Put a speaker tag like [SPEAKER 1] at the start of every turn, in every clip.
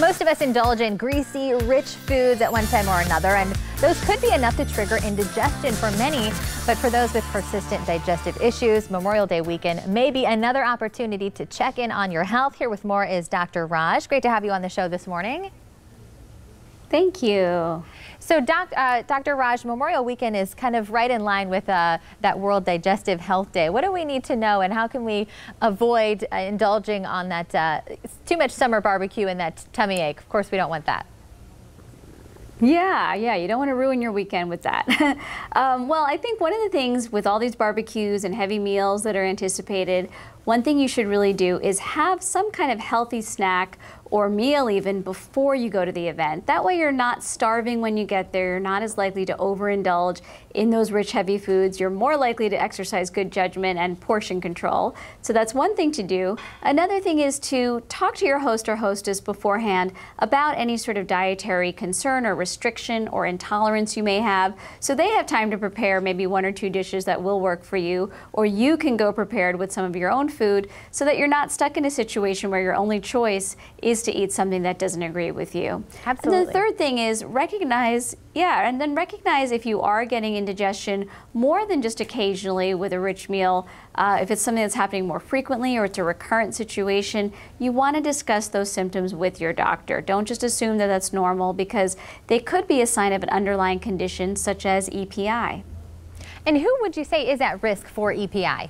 [SPEAKER 1] Most of us indulge in greasy, rich foods at one time or another, and those could be enough to trigger indigestion for many. But for those with persistent digestive issues, Memorial Day weekend may be another opportunity to check in on your health. Here with more is Dr. Raj. Great to have you on the show this morning.
[SPEAKER 2] Thank you.
[SPEAKER 1] So, Dr. Raj, Memorial Weekend is kind of right in line with that World Digestive Health Day. What do we need to know, and how can we avoid indulging on that too much summer barbecue and that tummy ache? Of course, we don't want that.
[SPEAKER 2] Yeah, you don't want to ruin your weekend with that. Well, I think one of the things with all these barbecues and heavy meals that are anticipated, one thing you should really do is have some kind of healthy snack or meal even before you go to the event. That way you're not starving when you get there. You're not as likely to overindulge in those rich, heavy foods. You're more likely to exercise good judgment and portion control. So that's one thing to do. Another thing is to talk to your host or hostess beforehand about any sort of dietary concern or restriction or intolerance you may have, so they have time to prepare maybe one or two dishes that will work for you, or you can go prepared with some of your own food so that you're not stuck in a situation where your only choice is to eat something that doesn't agree with you.
[SPEAKER 1] Absolutely.
[SPEAKER 2] And the third thing is recognize if you are getting indigestion more than just occasionally with a rich meal. If it's something that's happening more frequently or it's a recurrent situation, you want to discuss those symptoms with your doctor. Don't just assume that that's normal, because they could be a sign of an underlying condition such as EPI.
[SPEAKER 1] And who would you say is at risk for EPI?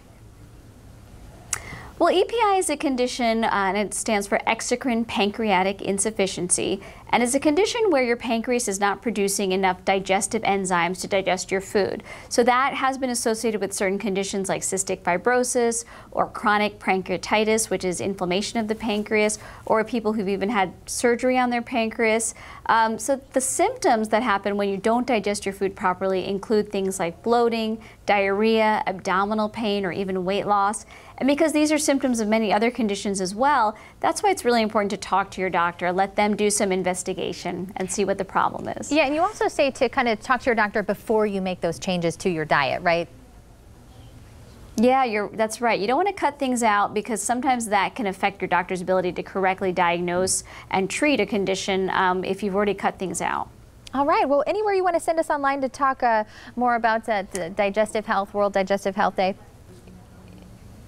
[SPEAKER 2] Well, EPI is a condition, and it stands for exocrine pancreatic insufficiency, and it's a condition where your pancreas is not producing enough digestive enzymes to digest your food. So that has been associated with certain conditions like cystic fibrosis or chronic pancreatitis, which is inflammation of the pancreas, or people who've even had surgery on their pancreas. So the symptoms that happen when you don't digest your food properly include things like bloating, diarrhea, abdominal pain, or even weight loss. And because these are symptoms of many other conditions as well, that's why it's really important to talk to your doctor, let them do some investigation and see what the problem is.
[SPEAKER 1] Yeah, and you also say to kind of talk to your doctor before you make those changes to your diet, right?
[SPEAKER 2] Yeah, that's right. You don't want to cut things out, because sometimes that can affect your doctor's ability to correctly diagnose and treat a condition if you've already cut things out.
[SPEAKER 1] All right. Well, anywhere you want to send us online to talk more about digestive health, World Digestive Health Day?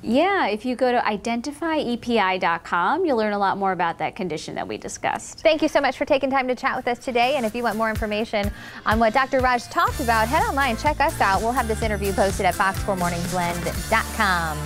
[SPEAKER 2] Yeah, if you go to identifyepi.com, you'll learn a lot more about that condition that we discussed.
[SPEAKER 1] Thank you so much for taking time to chat with us today. And if you want more information on what Dr. Raj talked about, head online, check us out. We'll have this interview posted at fox4morningsblend.com.